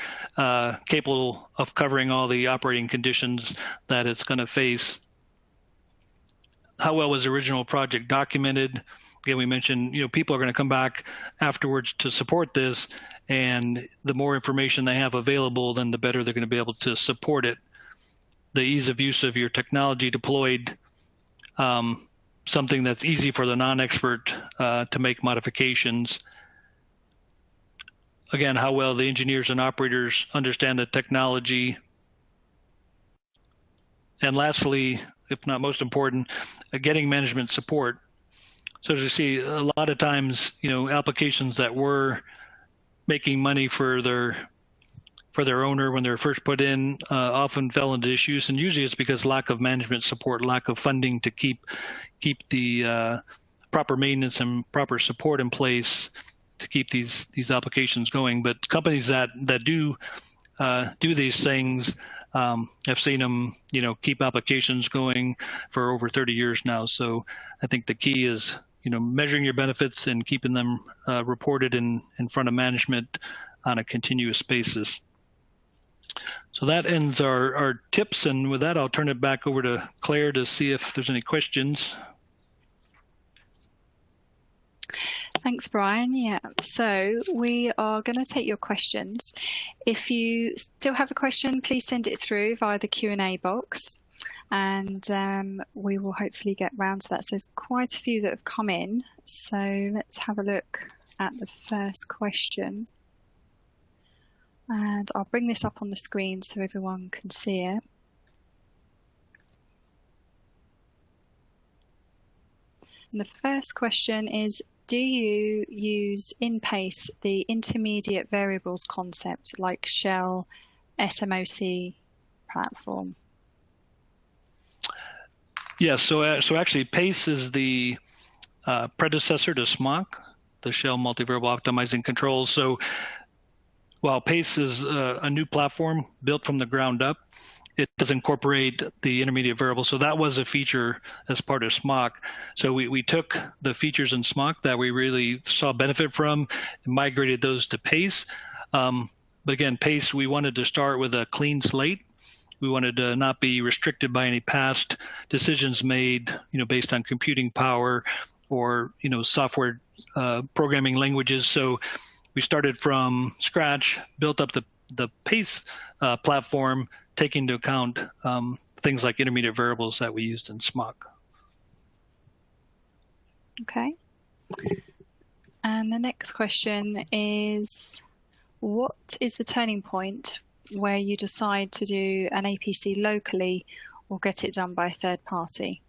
capable of covering all the operating conditions that it's going to face? How well was the original project documented? Again, we mentioned, people are going to come back afterwards to support this, and the more information they have available, then the better they're going to be able to support it. The ease of use of your technology deployed, something that's easy for the non-expert to make modifications. Again, how well the engineers and operators understand the technology. And lastly, if not most important, getting management support. So as you see, a lot of times, applications that were making money for their owner when they're first put in often fell into disuse, and usually it's because lack of management support, lack of funding to keep the proper maintenance and proper support in place to keep these applications going. But companies that do these things, I've seen them, keep applications going for over 30 years now. So I think the key is, measuring your benefits and keeping them reported in front of management on a continuous basis. So that ends our tips. And with that, I'll turn it back over to Claire to see if there's any questions. Thanks, Brian. Yeah, so we are going to take your questions. If you still have a question, please send it through via the Q&A box, and we will hopefully get round to that. So there's quite a few that have come in. So let's have a look at the first question. And I'll bring this up on the screen so everyone can see it. And the first question is, do you use in PACE the intermediate variables concept like Shell SMOC platform? Yes, so actually PACE is the predecessor to SMOC, the Shell multivariable optimizing controls. So while PACE is a new platform built from the ground up, it does incorporate the intermediate variable. So that was a feature as part of SMOC. So we took the features in SMOC that we really saw benefit from and migrated those to PACE. But again, PACE, we wanted to start with a clean slate. We wanted to not be restricted by any past decisions made, based on computing power or, software programming languages. So we started from scratch, built up the the PACE platform, taking into account things like intermediate variables that we used in SMOC. Okay. And the next question is, what is the turning point where you decide to do an APC locally or get it done by a third party?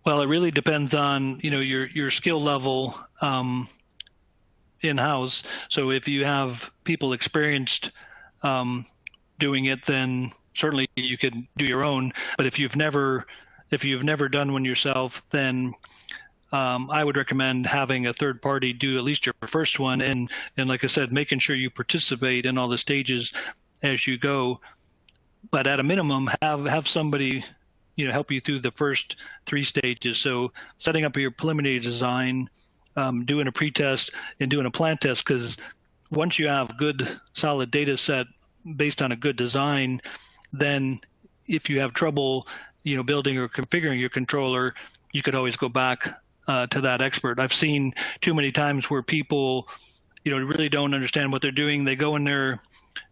Well, it really depends on, you know, your skill level in-house. So if you have people experienced doing it, then certainly you could do your own. But if you've never done one yourself, then I would recommend having a third party do at least your first one, and like I said, making sure you participate in all the stages as you go. But at a minimum, have somebody, you know, help you through the first 3 stages. So setting up your preliminary design, doing a pretest, and doing a plant test, because once you have good solid data set based on a good design, then if you have trouble, you know, building or configuring your controller, you could always go back to that expert. I've seen too many times where people, you know, really don't understand what they're doing. They go in there,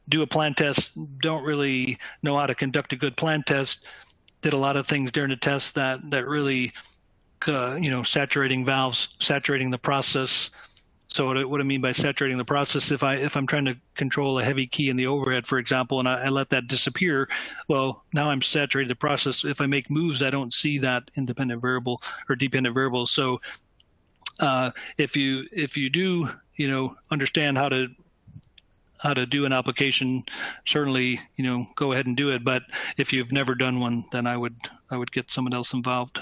do a plant test, don't really know how to conduct a good plant test, did a lot of things during the test that really, you know, saturating valves, saturating the process. So what I mean by saturating the process, if I'm trying to control a heavy key in the overhead, for example, and I let that disappear, well, now I'm saturating the process. If I make moves, I don't see that independent variable or dependent variable. So if you do, you know, understand how to do an application, certainly, you know, go ahead and do it. But if you've never done one, then I would get someone else involved.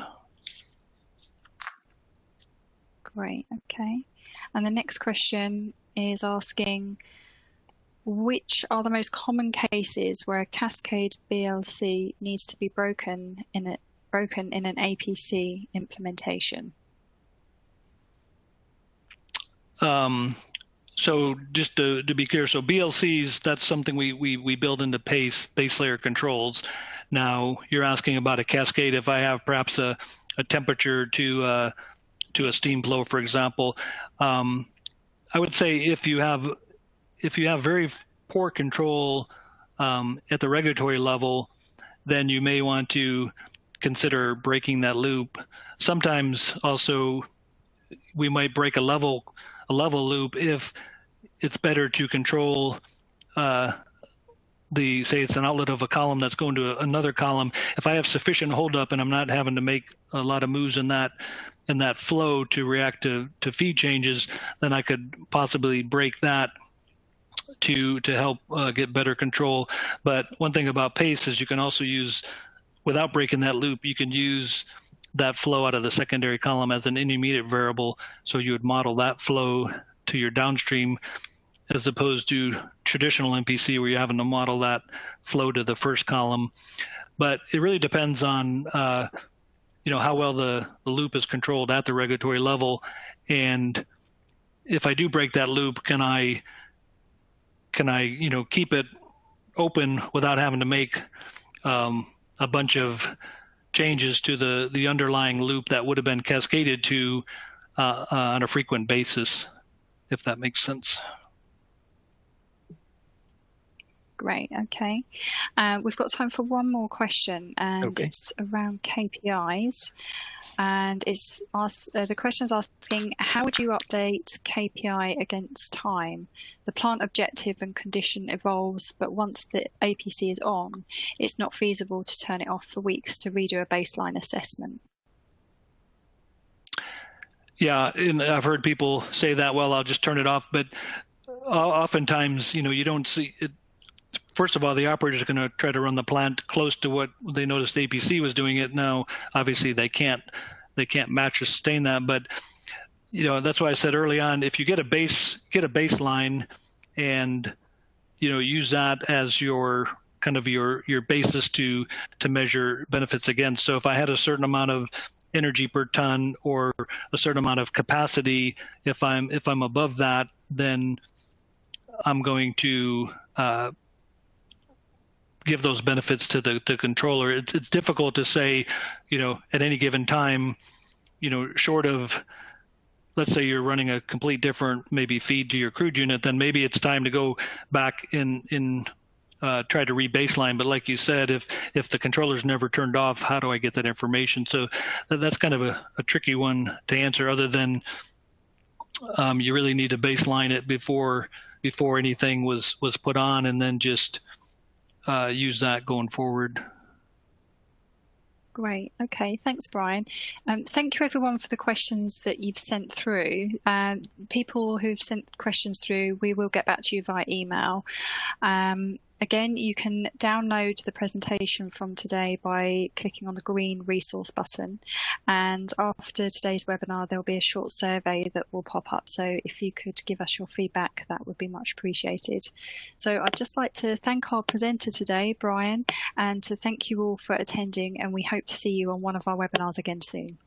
Great. Okay. And the next question is asking, which are the most common cases where a cascade BLC needs to be broken in an APC implementation? So just to be clear, so BLCs, that's something we build into base layer controls. Now you're asking about a cascade. If I have perhaps a temperature to a steam flow, for example, I would say if you have very poor control at the regulatory level, then you may want to consider breaking that loop. Sometimes also we might break a level loop if it's better to control say it's an outlet of a column that's going to another column. If I have sufficient holdup and I'm not having to make a lot of moves in that flow to react to feed changes, then I could possibly break that to help get better control. But one thing about PACE is you can also use, without breaking that loop, you can use that flow out of the secondary column as an intermediate variable. So you would model that flow to your downstream, as opposed to traditional MPC where you're having to model that flow to the first column. But it really depends on you know, how well the loop is controlled at the regulatory level, and if I do break that loop, can I you know, keep it open without having to make a bunch of changes to the underlying loop that would have been cascaded to on a frequent basis, if that makes sense. Great. Okay. We've got time for one more question, and Okay. It's around KPIs. And it's the question is asking, how would you update KPI against time? The plant objective and condition evolves, but once the APC is on, it's not feasible to turn it off for weeks to redo a baseline assessment. Yeah, and I've heard people say that, well, I'll just turn it off, but oftentimes, you know, you don't see it. First of all, the operator is going to try to run the plant close to what they noticed APC was doing it. Now, obviously, they can't match or sustain that. But you know, that's why I said early on, if you get a baseline, and you know, use that as your kind of your basis to measure benefits against. So if I had a certain amount of energy per ton or a certain amount of capacity, if I'm above that, then I'm going to give those benefits to the controller. It's difficult to say, you know, at any given time, you know, short of let's say you're running a complete different maybe feed to your crude unit, then maybe it's time to go back in try to re-baseline. But like you said, if the controller's never turned off, how do I get that information? So that's kind of a tricky one to answer, other than you really need to baseline it before anything was put on, and then just use that going forward. Great. Okay. Thanks, Brian. Thank you, everyone, for the questions that you've sent through. People who've sent questions through, we will get back to you via email. Again, you can download the presentation from today by clicking on the green resource button. And after today's webinar, there'll be a short survey that will pop up. So if you could give us your feedback, that would be much appreciated. So I'd just like to thank our presenter today, Brian, and to thank you all for attending. And we hope to see you on one of our webinars again soon.